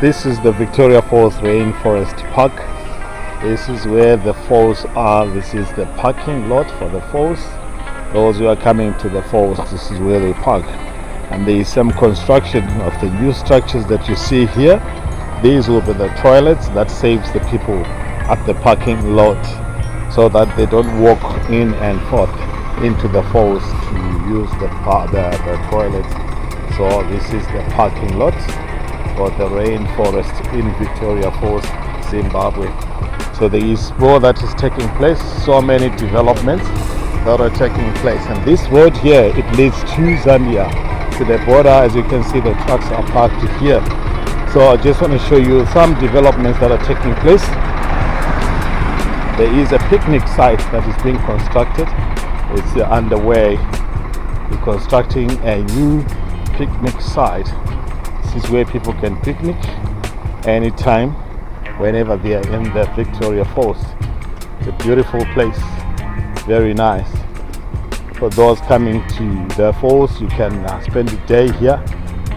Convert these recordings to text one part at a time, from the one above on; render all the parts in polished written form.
This is the Victoria Falls Rainforest Park. This is where the falls are. This is the parking lot for the falls. Those who are coming to the falls, this is where they park. And there is some construction of the new structures that you see here. These will be the toilets that saves the people at the parking lot so that they don't walk in and forth into the falls to use the toilet. So this is the parking lot for the rainforest in Victoria Falls, Zimbabwe. So there is more that is taking place, so many developments that are taking place. And this road here, it leads to Zambia, to the border. As you can see, the trucks are parked here. So I just want to show you some developments that are taking place. There is a picnic site that is being constructed. It's underway. We're constructing a new picnic site. This is where people can picnic anytime, whenever they are in the Victoria Falls. It's a beautiful place, very nice. For those coming to the falls, you can spend the day here,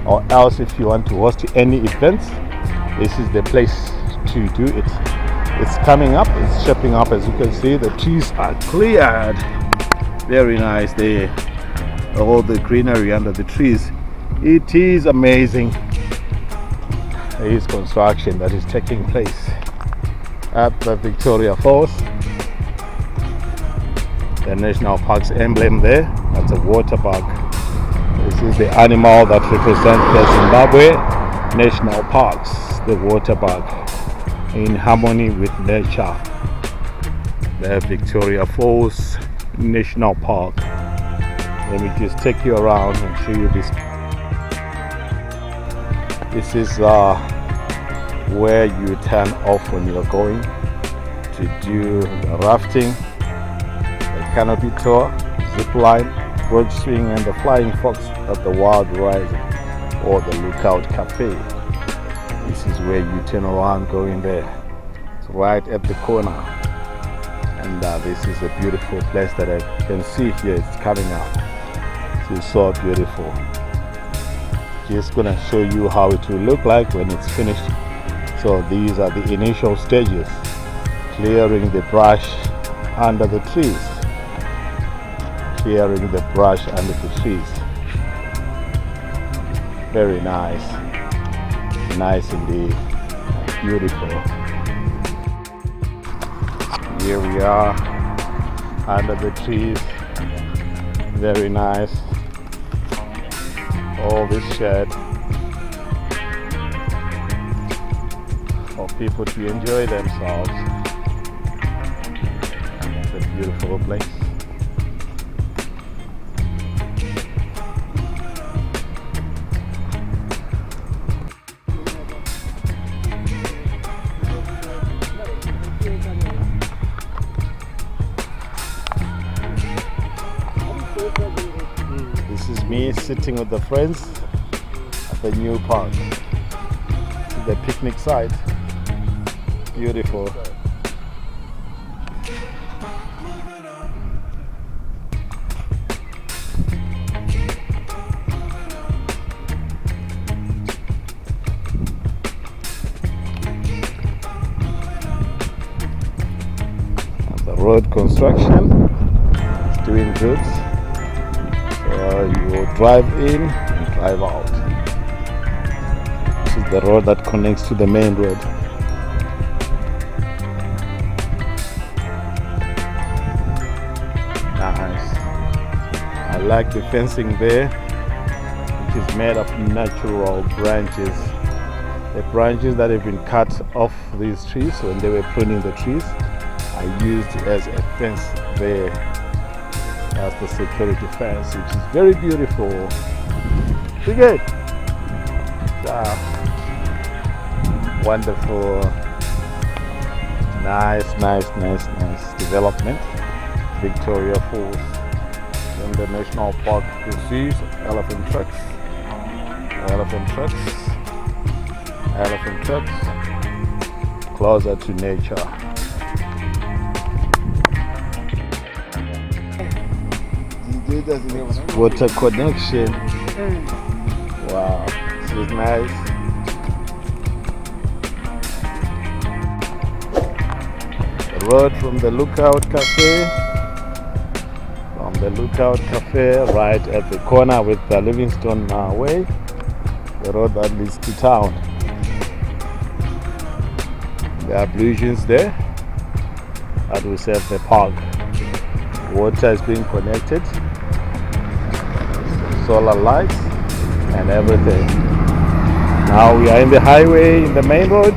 or else if you want to host any events, this is the place to do it. It's coming up, it's shaping up. As you can see, the trees are cleared. Very nice there. All the greenery under the trees. It is amazing. There is construction that is taking place at the Victoria Falls. The National Park's emblem there, that's a water bug. This is the animal that represents the Zimbabwe National Parks, the water bug, in harmony with nature. The Victoria Falls National Park. Let me just take you around and show you this. This is where you turn off when you're going to do the rafting, the canopy tour, zip line, road swing, and the flying fox at the Wild Horizon or the Lookout Cafe. This is where you turn around going there. It's right at the corner. And this is a beautiful place that I can see here. It's coming up. It's so beautiful. Just gonna show you how it will look like when it's finished. So these are the initial stages, clearing the brush under the trees, clearing the brush under the trees. Very nice, nice indeed, beautiful. Here we are under the trees. Very nice. All this shed for people to enjoy themselves. It's a beautiful place. This is me sitting with the friends at the new park. The picnic site. Beautiful. The road construction is doing good. You will drive in and drive out. This is the road that connects to the main road. Nice. I like the fencing there, which is made of natural branches. The branches that have been cut off these trees when they were pruning the trees are used as a fence there. That's the security fence, which is very beautiful. Look at it. Wonderful. Nice development. Victoria Falls. In the national park, you see elephant trucks, closer to nature. Water connection. Wow, this is nice. road from the Lookout Cafe. From the Lookout Cafe, right at the corner with the Livingstone Way, the road that leads to town. There are ablutions there that will serve the park. Water is being connected, solar lights and everything. Now we are in the highway, in the main road.